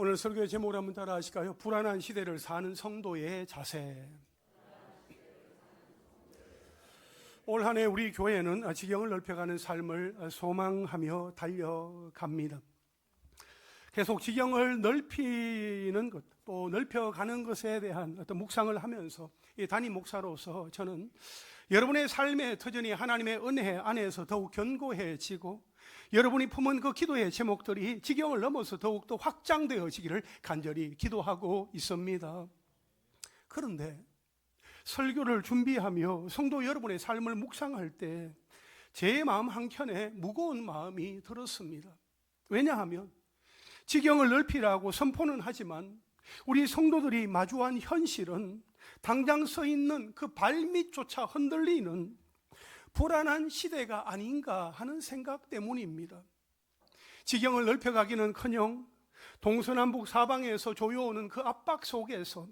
오늘 설교의 제목을 한번 따라 하실까요? 불안한 시대를 사는 성도의 자세. 올 한 해 우리 교회는 지경을 넓혀가는 삶을 소망하며 달려갑니다. 계속 지경을 넓히는 것, 또 넓혀가는 것에 대한 어떤 묵상을 하면서 담임 목사로서 저는 여러분의 삶의 터전이 하나님의 은혜 안에서 더욱 견고해지고 여러분이 품은 그 기도의 제목들이 지경을 넘어서 더욱더 확장되어지기를 간절히 기도하고 있습니다. 그런데 설교를 준비하며 성도 여러분의 삶을 묵상할 때 제 마음 한켠에 무거운 마음이 들었습니다. 왜냐하면 지경을 넓히라고 선포는 하지만 우리 성도들이 마주한 현실은 당장 서 있는 그 발밑조차 흔들리는 불안한 시대가 아닌가 하는 생각 때문입니다. 지경을 넓혀가기는커녕 동서남북 사방에서 조여오는 그 압박 속에서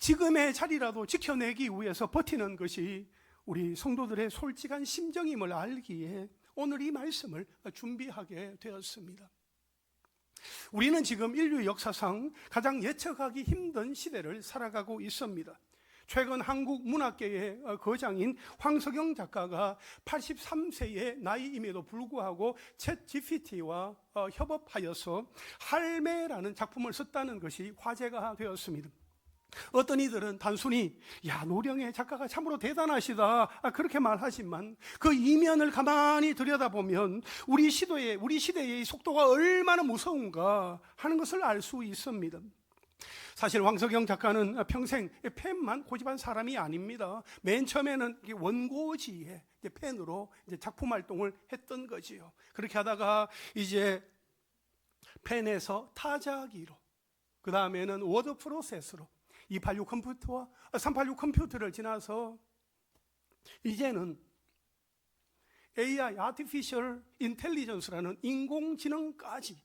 지금의 자리라도 지켜내기 위해서 버티는 것이 우리 성도들의 솔직한 심정임을 알기에 오늘 이 말씀을 준비하게 되었습니다. 우리는 지금 인류 역사상 가장 예측하기 힘든 시대를 살아가고 있습니다. 최근 한국 문학계의 거장인 황석영 작가가 83세의 나이임에도 불구하고 챗GPT와 협업하여서 할매라는 작품을 썼다는 것이 화제가 되었습니다. 어떤 이들은 단순히 노령의 작가가 참으로 대단하시다 그렇게 말하지만 그 이면을 가만히 들여다보면 우리 시대의 속도가 얼마나 무서운가 하는 것을 알 수 있습니다. 사실 황석영 작가는 평생 펜만 고집한 사람이 아닙니다. 맨 처음에는 원고지에 펜으로 작품 활동을 했던 거지요. 그렇게 하다가 이제 펜에서 타자기로, 그 다음에는 워드 프로세스로 286 컴퓨터와 386 컴퓨터를 지나서 이제는 AI, Artificial Intelligence라는 인공지능까지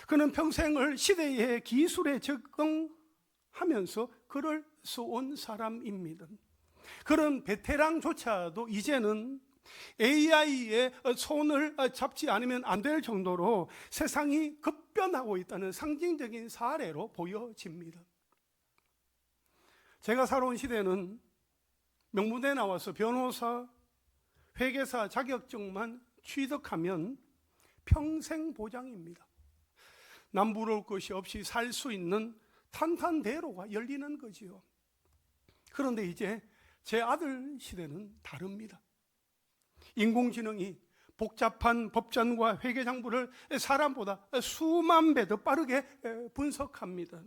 그는 평생을 시대의 기술에 적응하면서 글을 써온 사람입니다. 그런 베테랑조차도 이제는 AI의 손을 잡지 않으면 안 될 정도로 세상이 급변하고 있다는 상징적인 사례로 보여집니다. 제가 살아온 시대는 명문대에 나와서 변호사, 회계사 자격증만 취득하면 평생 보장입니다. 남부러울 것이 없이 살 수 있는 탄탄대로가 열리는 거지요. 그런데 이제 제 아들 시대는 다릅니다. 인공지능이 복잡한 법전과 회계장부를 사람보다 수만 배 더 빠르게 분석합니다.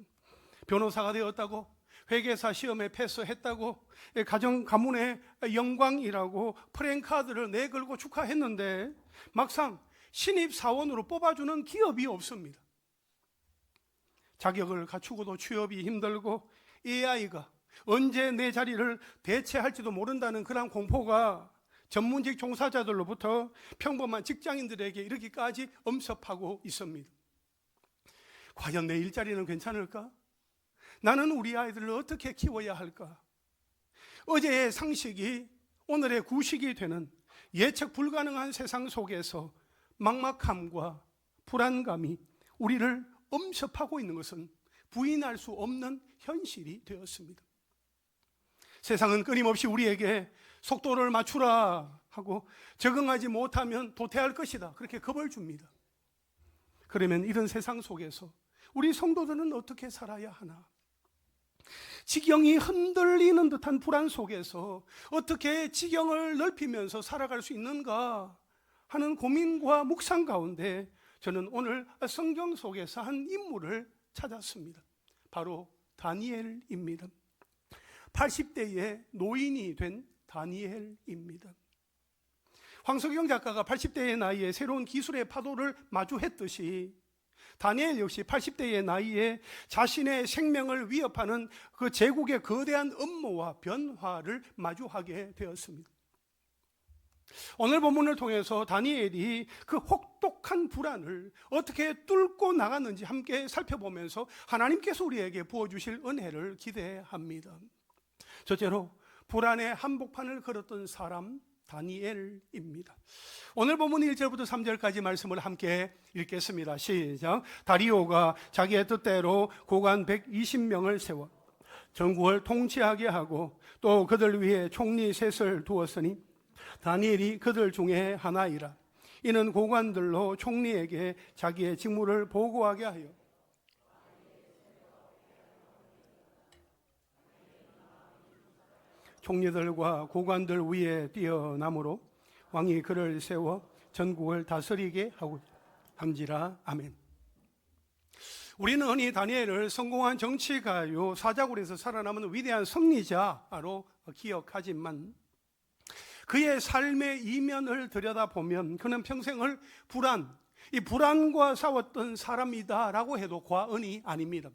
변호사가 되었다고, 회계사 시험에 패스했다고, 가정 가문의 영광이라고 프랜카드를 내걸고 축하했는데 막상 신입사원으로 뽑아주는 기업이 없습니다. 자격을 갖추고도 취업이 힘들고 AI가 언제 내 자리를 대체할지도 모른다는 그런 공포가 전문직 종사자들로부터 평범한 직장인들에게 이르기까지 엄습하고 있습니다. 과연 내 일자리는 괜찮을까? 나는 우리 아이들을 어떻게 키워야 할까? 어제의 상식이 오늘의 구식이 되는 예측 불가능한 세상 속에서 막막함과 불안감이 우리를 엄습하고 있는 것은 부인할 수 없는 현실이 되었습니다. 세상은 끊임없이 우리에게 속도를 맞추라 하고 적응하지 못하면 도태할 것이다, 그렇게 겁을 줍니다. 그러면 이런 세상 속에서 우리 성도들은 어떻게 살아야 하나? 지경이 흔들리는 듯한 불안 속에서 어떻게 지경을 넓히면서 살아갈 수 있는가 하는 고민과 묵상 가운데 저는 오늘 성경 속에서 한 인물을 찾았습니다. 바로 다니엘입니다. 80대의 노인이 된 다니엘입니다. 황석영 작가가 80대의 나이에 새로운 기술의 파도를 마주했듯이 다니엘 역시 80대의 나이에 자신의 생명을 위협하는 그 제국의 거대한 음모와 변화를 마주하게 되었습니다. 오늘 본문을 통해서 다니엘이 그 혹독한 불안을 어떻게 뚫고 나갔는지 함께 살펴보면서 하나님께서 우리에게 부어주실 은혜를 기대합니다. 첫째로 불안의 한복판을 걸었던 사람, 다니엘입니다. 오늘 본문 1절부터 3절까지 말씀을 함께 읽겠습니다. 시작. 다리오가 자기의 뜻대로 고관 120명을 세워 전국을 통치하게 하고 또 그들 위에 총리 셋을 두었으니 다니엘이 그들 중에 하나이라. 이는 고관들로 총리에게 자기의 직무를 보고하게 하여 총리들과 고관들 위에 뛰어나므로 왕이 그를 세워 전국을 다스리게 하고 함지라. 아멘. 우리는 흔히 다니엘을 성공한 정치가요, 사자굴에서 살아남은 위대한 승리자로 기억하지만 그의 삶의 이면을 들여다보면 그는 평생을 이 불안과 싸웠던 사람이다라고 해도 과언이 아닙니다.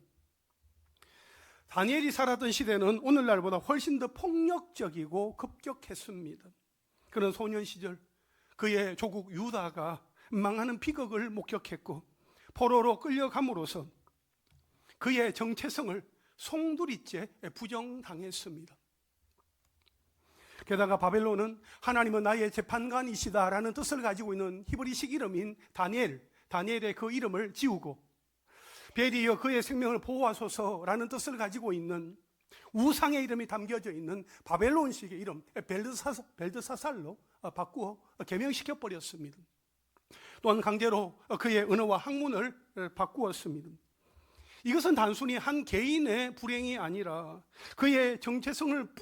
다니엘이 살았던 시대는 오늘날보다 훨씬 더 폭력적이고 급격했습니다. 그는 소년 시절 그의 조국 유다가 망하는 비극을 목격했고 포로로 끌려감으로써 그의 정체성을 송두리째 부정당했습니다. 게다가 바벨론은 하나님은 나의 재판관이시다라는 뜻을 가지고 있는 히브리식 이름인 다니엘의 그 이름을 지우고 베리어 그의 생명을 보호하소서라는 뜻을 가지고 있는 우상의 이름이 담겨져 있는 바벨론식의 이름 벨드사살로 바꾸어 개명시켜 버렸습니다. 또한 강제로 그의 언어와 학문을 바꾸었습니다. 이것은 단순히 한 개인의 불행이 아니라 그의 정체성을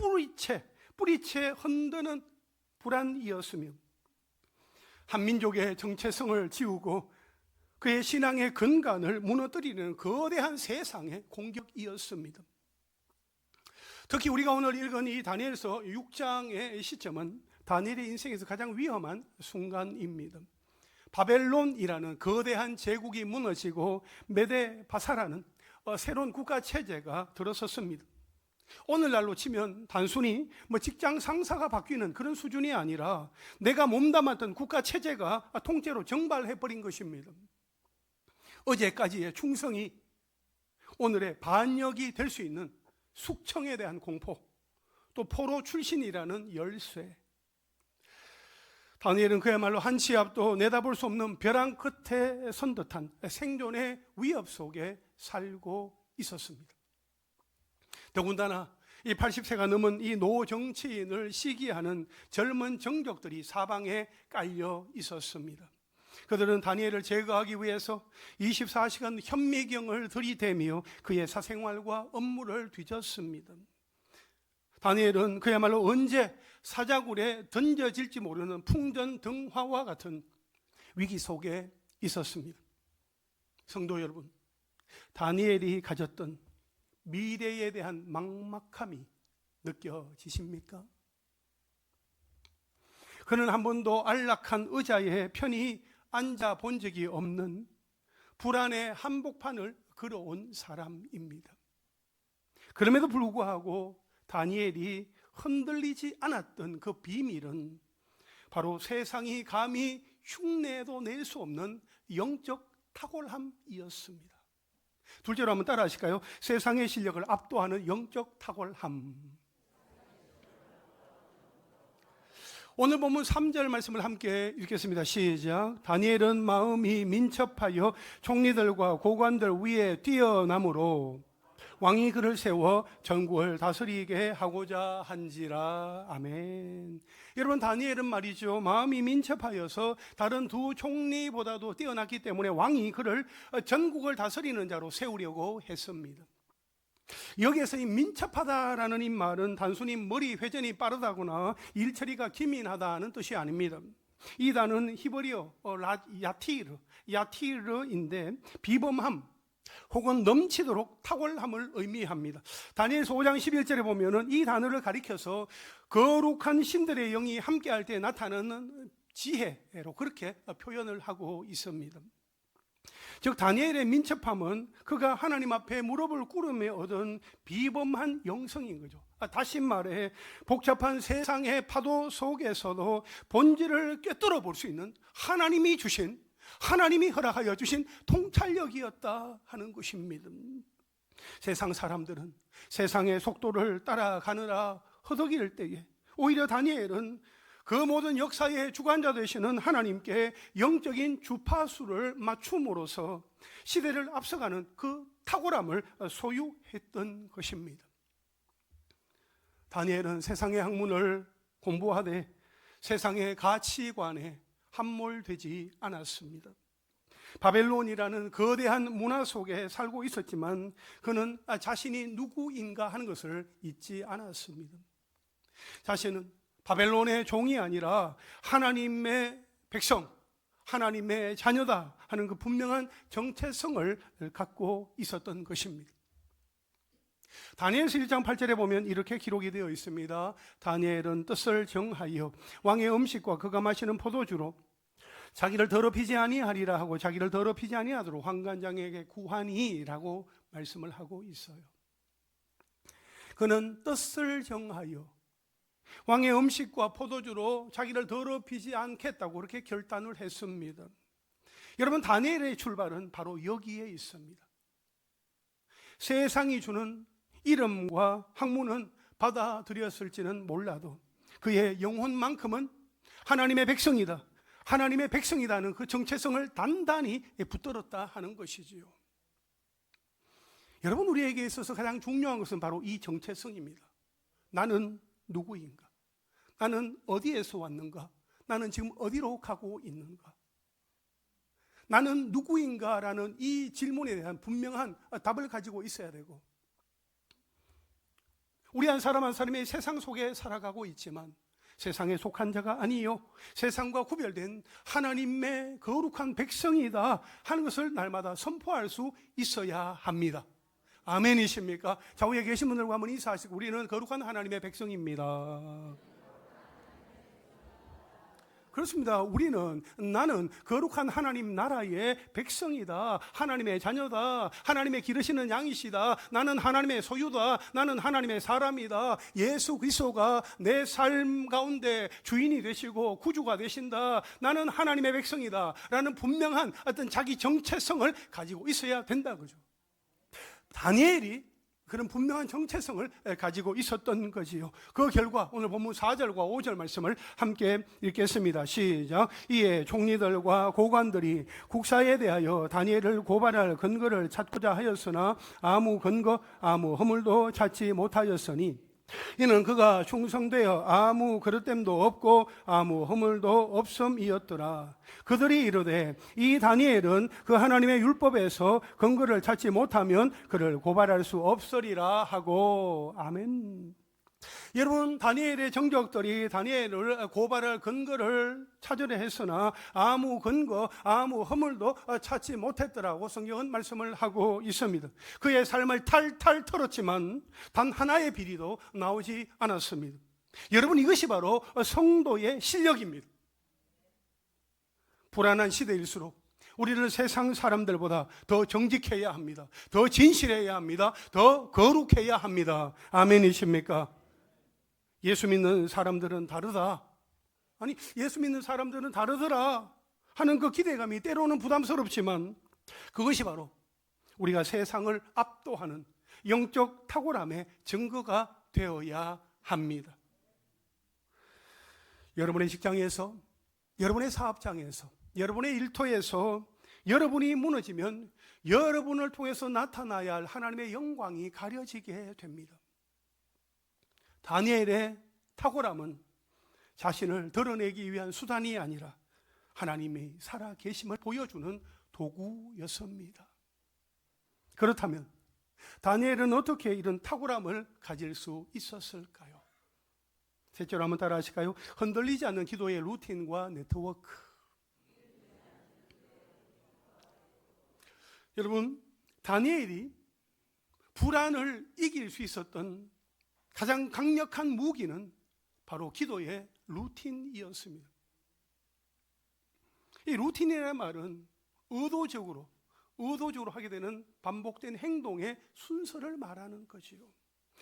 뿌리채 흔드는 불안이었으며 한 민족의 정체성을 지우고 그의 신앙의 근간을 무너뜨리는 거대한 세상의 공격이었습니다. 특히 우리가 오늘 읽은 이 다니엘서 6장의 시점은 다니엘의 인생에서 가장 위험한 순간입니다. 바벨론이라는 거대한 제국이 무너지고 메데바사라는 새로운 국가 체제가 들어섰습니다. 오늘날로 치면 단순히 직장 상사가 바뀌는 그런 수준이 아니라 내가 몸담았던 국가 체제가 통째로 정발해버린 것입니다. 어제까지의 충성이 오늘의 반역이 될 수 있는 숙청에 대한 공포, 또 포로 출신이라는 열쇠. 다니엘은 그야말로 한 치 앞도 내다볼 수 없는 벼랑 끝에 선 듯한 생존의 위협 속에 살고 있었습니다. 더군다나 이 80세가 넘은 이 노정치인을 시기하는 젊은 정적들이 사방에 깔려 있었습니다. 그들은 다니엘을 제거하기 위해서 24시간 현미경을 들이대며 그의 사생활과 업무를 뒤졌습니다. 다니엘은 그야말로 언제 사자굴에 던져질지 모르는 풍전등화와 같은 위기 속에 있었습니다. 성도 여러분, 다니엘이 가졌던 미래에 대한 막막함이 느껴지십니까? 그는 한 번도 안락한 의자에 편히 앉아 본 적이 없는 불안의 한복판을 걸어온 사람입니다. 그럼에도 불구하고 다니엘이 흔들리지 않았던 그 비밀은 바로 세상이 감히 흉내도 낼 수 없는 영적 탁월함이었습니다. 둘째로 한번 따라 하실까요? 세상의 실력을 압도하는 영적 탁월함. 오늘 본문 3절 말씀을 함께 읽겠습니다. 시작. 다니엘은 마음이 민첩하여 총리들과 고관들 위에 뛰어나므로 왕이 그를 세워 전국을 다스리게 하고자 한지라. 아멘. 여러분, 다니엘은 말이죠, 마음이 민첩하여서 다른 두 총리보다도 뛰어났기 때문에 왕이 그를 전국을 다스리는 자로 세우려고 했습니다. 여기에서 이 민첩하다라는 이 말은 단순히 머리 회전이 빠르다거나 일처리가 기민하다는 뜻이 아닙니다. 이 단어는 히브리어 야티르인데 비범함 혹은 넘치도록 탁월함을 의미합니다. 다니엘서 5장 11절에 보면은 이 단어를 가리켜서 거룩한 신들의 영이 함께할 때 나타나는 지혜로 그렇게 표현을 하고 있습니다. 즉 다니엘의 민첩함은 그가 하나님 앞에 무릎을 꿇으며 얻은 비범한 영성인 거죠. 다시 말해 복잡한 세상의 파도 속에서도 본질을 꿰뚫어 볼 수 있는 하나님이 허락하여 주신 통찰력이었다 하는 것입니다. 세상 사람들은 세상의 속도를 따라가느라 허덕일 때에 오히려 다니엘은 그 모든 역사의 주관자 되시는 하나님께 영적인 주파수를 맞춤으로써 시대를 앞서가는 그 탁월함을 소유했던 것입니다. 다니엘은 세상의 학문을 공부하되 세상의 가치관에 함몰되지 않았습니다. 바벨론이라는 거대한 문화 속에 살고 있었지만 그는 자신이 누구인가 하는 것을 잊지 않았습니다. 자신은 바벨론의 종이 아니라 하나님의 백성, 하나님의 자녀다 하는 그 분명한 정체성을 갖고 있었던 것입니다. 다니엘서 1장 8절에 보면 이렇게 기록이 되어 있습니다. 다니엘은 뜻을 정하여 왕의 음식과 그가 마시는 포도주로 자기를 더럽히지 아니하리라 하고 자기를 더럽히지 아니하도록 환관장에게 구하니라고 말씀을 하고 있어요. 그는 뜻을 정하여 왕의 음식과 포도주로 자기를 더럽히지 않겠다고 그렇게 결단을 했습니다. 여러분, 다니엘의 출발은 바로 여기에 있습니다. 세상이 주는 이름과 학문은 받아들였을지는 몰라도 그의 영혼만큼은 하나님의 백성이다, 하나님의 백성이라는 그 정체성을 단단히 붙들었다 하는 것이지요. 여러분, 우리에게 있어서 가장 중요한 것은 바로 이 정체성입니다. 나는 누구인가? 나는 어디에서 왔는가? 나는 지금 어디로 가고 있는가? 나는 누구인가라는 이 질문에 대한 분명한 답을 가지고 있어야 되고, 우리 한 사람 한 사람이 세상 속에 살아가고 있지만 세상에 속한 자가 아니요 세상과 구별된 하나님의 거룩한 백성이다 하는 것을 날마다 선포할 수 있어야 합니다. 아멘이십니까? 좌우에 계신 분들과 한번 인사하시고, 우리는 거룩한 하나님의 백성입니다. 그렇습니다. 나는 거룩한 하나님 나라의 백성이다, 하나님의 자녀다, 하나님의 기르시는 양이시다, 나는 하나님의 소유다, 나는 하나님의 사람이다, 예수 그리스도가 내 삶 가운데 주인이 되시고 구주가 되신다, 나는 하나님의 백성이다 라는 분명한 어떤 자기 정체성을 가지고 있어야 된다, 그죠? 다니엘이 그런 분명한 정체성을 가지고 있었던 거지요. 그 결과 오늘 본문 4절과 5절 말씀을 함께 읽겠습니다. 시작. 이에 총리들과 고관들이 국사에 대하여 다니엘을 고발할 근거를 찾고자 하였으나 아무 근거, 아무 허물도 찾지 못하였으니 이는 그가 충성되어 아무 그릇됨도 없고 아무 허물도 없음이었더라. 그들이 이르되 이 다니엘은 그 하나님의 율법에서 근거를 찾지 못하면 그를 고발할 수 없으리라 하고. 아멘. 여러분, 다니엘의 정적들이 다니엘을 고발할 근거를 찾으려 했으나 아무 근거, 아무 허물도 찾지 못했더라고 성경은 말씀을 하고 있습니다. 그의 삶을 탈탈 털었지만 단 하나의 비리도 나오지 않았습니다. 여러분, 이것이 바로 성도의 실력입니다. 불안한 시대일수록 우리는 세상 사람들보다 더 정직해야 합니다. 더 진실해야 합니다. 더 거룩해야 합니다. 아멘이십니까? 예수 믿는 사람들은 다르다, 아니 예수 믿는 사람들은 다르더라 하는 그 기대감이 때로는 부담스럽지만 그것이 바로 우리가 세상을 압도하는 영적 탁월함의 증거가 되어야 합니다. 여러분의 직장에서, 여러분의 사업장에서, 여러분의 일터에서 여러분이 무너지면 여러분을 통해서 나타나야 할 하나님의 영광이 가려지게 됩니다. 다니엘의 탁월함은 자신을 드러내기 위한 수단이 아니라 하나님이 살아계심을 보여주는 도구였습니다. 그렇다면 다니엘은 어떻게 이런 탁월함을 가질 수 있었을까요? 셋째로 한번 따라 하실까요? 흔들리지 않는 기도의 루틴과 네트워크. 여러분, 다니엘이 불안을 이길 수 있었던 가장 강력한 무기는 바로 기도의 루틴이었습니다. 이 루틴이라는 말은 의도적으로 하게 되는 반복된 행동의 순서를 말하는 거지요.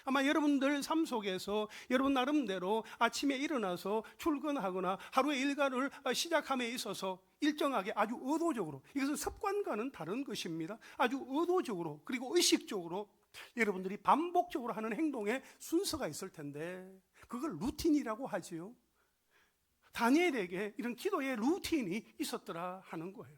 아마 여러분들 삶 속에서 여러분 나름대로 아침에 일어나서 출근하거나 하루의 일과를 시작함에 있어서 일정하게 아주 의도적으로, 이것은 습관과는 다른 것입니다. 아주 의도적으로 그리고 의식적으로 여러분들이 반복적으로 하는 행동의 순서가 있을 텐데 그걸 루틴이라고 하지요. 다니엘에게 이런 기도의 루틴이 있었더라 하는 거예요.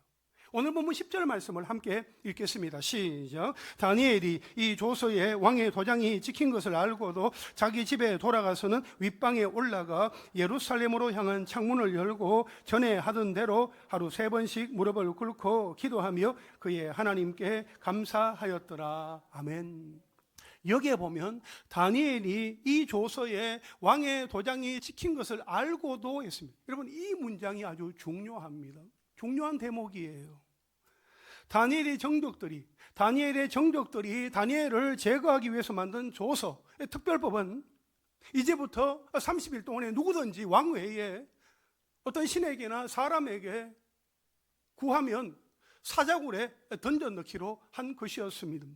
오늘 본문 10절 말씀을 함께 읽겠습니다. 시작. 다니엘이 이 조서에 왕의 도장이 찍힌 것을 알고도 자기 집에 돌아가서는 윗방에 올라가 예루살렘으로 향한 창문을 열고 전에 하던 대로 하루 3번씩 무릎을 꿇고 기도하며 그의 하나님께 감사하였더라. 아멘. 여기에 보면 다니엘이 이 조서에 왕의 도장이 찍힌 것을 알고도 했습니다. 여러분, 이 문장이 아주 중요합니다. 중요한 대목이에요. 다니엘의 정족들이 다니엘을 제거하기 위해서 만든 조서, 특별법은 이제부터 30일 동안에 누구든지 왕 외에 어떤 신에게나 사람에게 구하면 사자굴에 던져 넣기로 한 것이었습니다.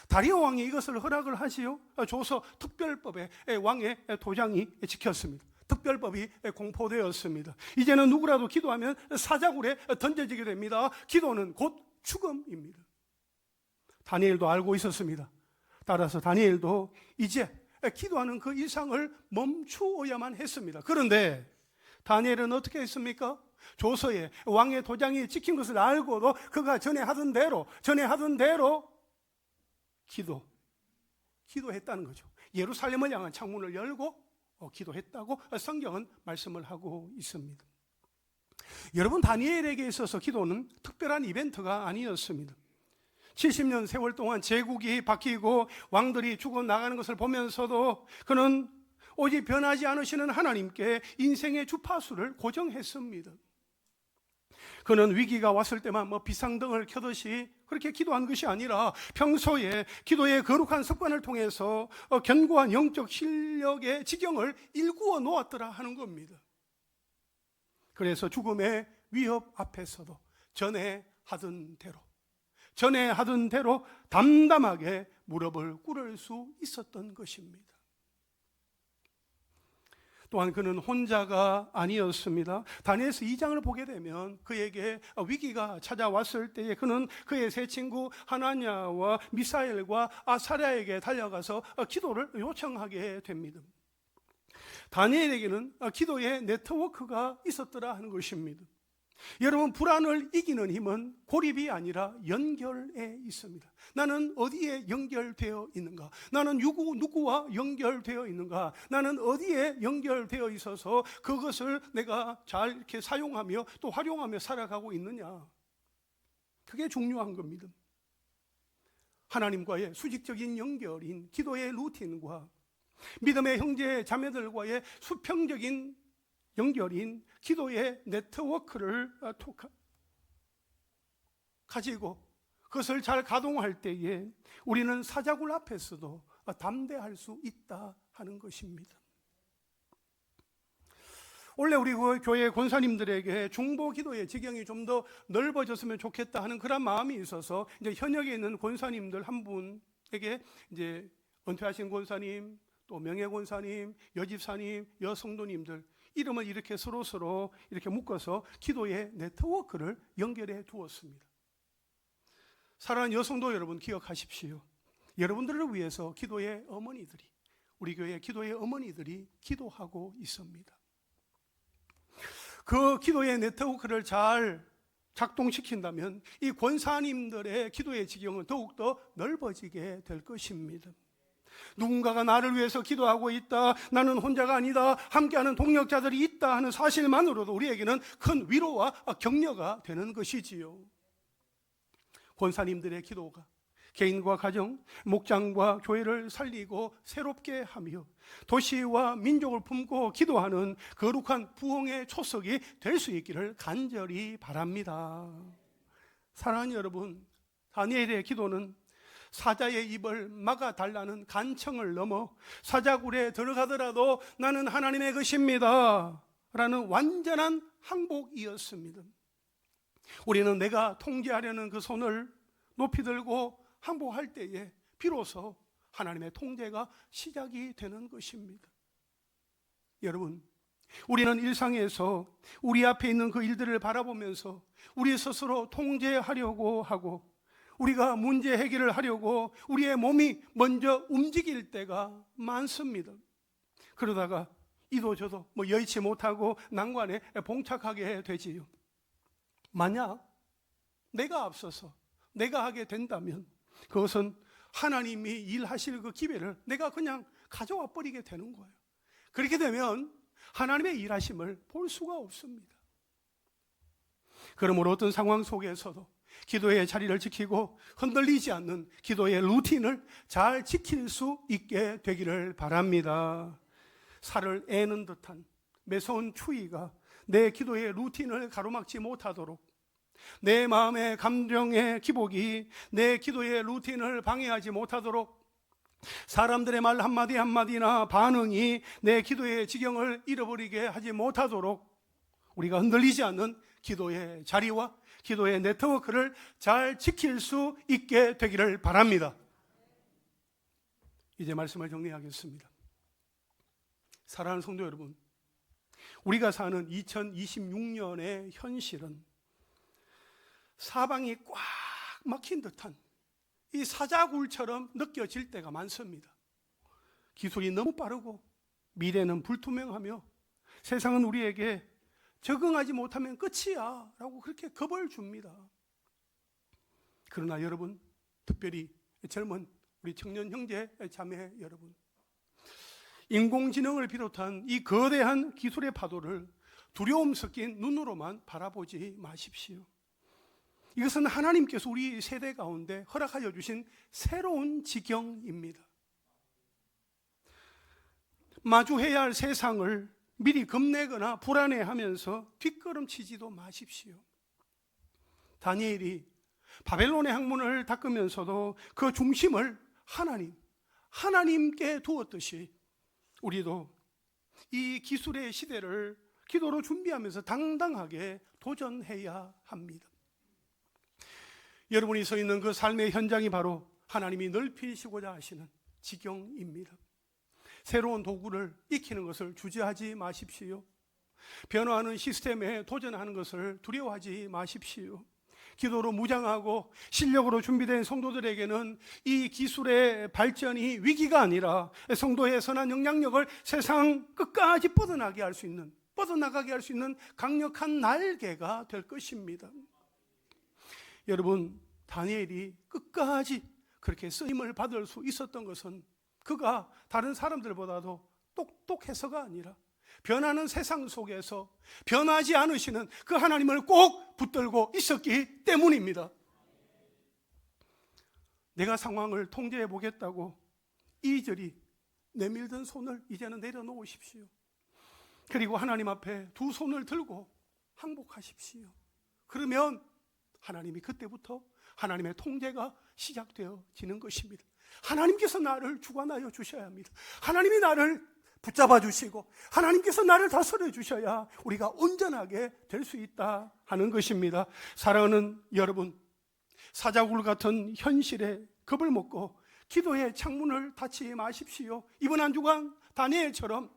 다리오 왕이 이것을 허락을 하시요. 조서 특별법에 왕의 도장이 찍혔습니다. 특별법이 공포되었습니다. 이제는 누구라도 기도하면 사자굴에 던져지게 됩니다. 기도는 곧 죽음입니다. 다니엘도 알고 있었습니다. 따라서 다니엘도 이제 기도하는 그 일상을 멈추어야만 했습니다. 그런데 다니엘은 어떻게 했습니까? 조서에 왕의 도장이 찍힌 것을 알고도 그가 전에 하던 대로 기도했다는 거죠. 예루살렘을 향한 창문을 열고 기도했다고 성경은 말씀을 하고 있습니다. 여러분, 다니엘에게 있어서 기도는 특별한 이벤트가 아니었습니다. 70년 세월 동안 제국이 바뀌고 왕들이 죽어나가는 것을 보면서도 그는 오직 변하지 않으시는 하나님께 인생의 주파수를 고정했습니다. 그는 위기가 왔을 때만 비상등을 켜듯이 그렇게 기도한 것이 아니라 평소에 기도의 거룩한 습관을 통해서 견고한 영적 실력의 지경을 일구어 놓았더라 하는 겁니다. 그래서 죽음의 위협 앞에서도 전에 하던 대로 담담하게 무릎을 꿇을 수 있었던 것입니다. 또한 그는 혼자가 아니었습니다. 다니엘서 2장을 보게 되면 그에게 위기가 찾아왔을 때에 그는 그의 세 친구 하나냐와 미사엘과 아사랴에게 달려가서 기도를 요청하게 됩니다. 다니엘에게는 기도의 네트워크가 있었더라 하는 것입니다. 여러분, 불안을 이기는 힘은 고립이 아니라 연결에 있습니다. 나는 어디에 연결되어 있는가? 나는 누구와 연결되어 있는가? 나는 어디에 연결되어 있어서 그것을 내가 잘 이렇게 사용하며 또 활용하며 살아가고 있느냐? 그게 중요한 겁니다. 하나님과의 수직적인 연결인 기도의 루틴과 믿음의 형제 자매들과의 수평적인 연결인 기도의 네트워크를 가지고 그것을 잘 가동할 때에 우리는 사자굴 앞에서도 담대할 수 있다 하는 것입니다. 원래 우리 교회 권사님들에게 중보 기도의 지경이 좀 더 넓어졌으면 좋겠다 하는 그런 마음이 있어서 이제 현역에 있는 권사님들 한 분에게 이제 은퇴하신 권사님, 또 명예 권사님, 여집사님, 여성도님들 이름을 이렇게 서로 이렇게 묶어서 기도의 네트워크를 연결해 두었습니다. 사랑하는 여성도 여러분, 기억하십시오. 여러분들을 위해서 기도의 어머니들이, 우리 교회 기도의 어머니들이 기도하고 있습니다. 그 기도의 네트워크를 잘 작동시킨다면 이 권사님들의 기도의 지경은 더욱더 넓어지게 될 것입니다. 누군가가 나를 위해서 기도하고 있다, 나는 혼자가 아니다, 함께하는 동력자들이 있다 하는 사실만으로도 우리에게는 큰 위로와 격려가 되는 것이지요. 권사님들의 기도가 개인과 가정, 목장과 교회를 살리고 새롭게 하며 도시와 민족을 품고 기도하는 거룩한 부흥의 초석이 될 수 있기를 간절히 바랍니다. 사랑하는 여러분, 다니엘의 기도는 사자의 입을 막아달라는 간청을 넘어 사자굴에 들어가더라도 나는 하나님의 것입니다 라는 완전한 항복이었습니다. 우리는 내가 통제하려는 그 손을 높이 들고 항복할 때에 비로소 하나님의 통제가 시작이 되는 것입니다. 여러분, 우리는 일상에서 우리 앞에 있는 그 일들을 바라보면서 우리 스스로 통제하려고 하고 우리가 문제 해결을 하려고 우리의 몸이 먼저 움직일 때가 많습니다. 그러다가 이도 저도 여의치 못하고 난관에 봉착하게 되지요. 만약 내가 앞서서 내가 하게 된다면 그것은 하나님이 일하실 그 기회를 내가 그냥 가져와 버리게 되는 거예요. 그렇게 되면 하나님의 일하심을 볼 수가 없습니다. 그러므로 어떤 상황 속에서도 기도의 자리를 지키고 흔들리지 않는 기도의 루틴을 잘 지킬 수 있게 되기를 바랍니다. 살을 애는 듯한 매서운 추위가 내 기도의 루틴을 가로막지 못하도록, 내 마음의 감정의 기복이 내 기도의 루틴을 방해하지 못하도록, 사람들의 말 한마디 한마디나 반응이 내 기도의 지경을 잃어버리게 하지 못하도록 우리가 흔들리지 않는 기도의 자리와 기도의 네트워크를 잘 지킬 수 있게 되기를 바랍니다. 이제 말씀을 정리하겠습니다. 사랑하는 성도 여러분, 우리가 사는 2026년의 현실은 사방이 꽉 막힌 듯한 이 사자굴처럼 느껴질 때가 많습니다. 기술이 너무 빠르고 미래는 불투명하며 세상은 우리에게 적응하지 못하면 끝이야 라고 그렇게 겁을 줍니다. 그러나 여러분, 특별히 젊은 우리 청년 형제 자매 여러분, 인공지능을 비롯한 이 거대한 기술의 파도를 두려움 섞인 눈으로만 바라보지 마십시오. 이것은 하나님께서 우리 세대 가운데 허락하여 주신 새로운 지경입니다. 마주해야 할 세상을 미리 겁내거나 불안해하면서 뒷걸음치지도 마십시오. 다니엘이 바벨론의 학문을 닦으면서도 그 중심을 하나님께 두었듯이 우리도 이 기술의 시대를 기도로 준비하면서 당당하게 도전해야 합니다. 여러분이 서 있는 그 삶의 현장이 바로 하나님이 넓히시고자 하시는 지경입니다. 새로운 도구를 익히는 것을 주저하지 마십시오. 변화하는 시스템에 도전하는 것을 두려워하지 마십시오. 기도로 무장하고 실력으로 준비된 성도들에게는 이 기술의 발전이 위기가 아니라 성도의 선한 영향력을 세상 끝까지 뻗어나가게 할 수 있는 강력한 날개가 될 것입니다. 여러분, 다니엘이 끝까지 그렇게 쓰임을 받을 수 있었던 것은 그가 다른 사람들보다도 똑똑해서가 아니라 변하는 세상 속에서 변하지 않으시는 그 하나님을 꼭 붙들고 있었기 때문입니다. 내가 상황을 통제해 보겠다고 이리저리 내밀던 손을 이제는 내려놓으십시오. 그리고 하나님 앞에 두 손을 들고 항복하십시오. 그러면 하나님이 그때부터 하나님의 통제가 시작되어지는 것입니다. 하나님께서 나를 주관하여 주셔야 합니다. 하나님이 나를 붙잡아 주시고 하나님께서 나를 다스려 주셔야 우리가 온전하게 될 수 있다 하는 것입니다. 사랑하는 여러분, 사자굴 같은 현실에 겁을 먹고 기도의 창문을 닫지 마십시오. 이번 한 주간 다니엘처럼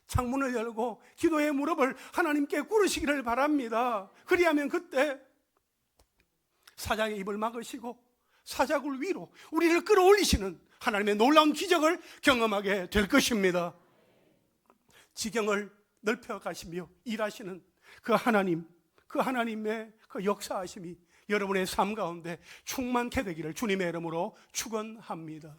창문을 열고 기도의 무릎을 하나님께 꿇으시기를 바랍니다. 그리하면 그때 사자의 입을 막으시고 사자굴 위로 우리를 끌어올리시는 하나님의 놀라운 기적을 경험하게 될 것입니다. 지경을 넓혀가시며 일하시는 그 하나님, 그 하나님의 그 역사하심이 여러분의 삶 가운데 충만케 되기를 주님의 이름으로 축원합니다.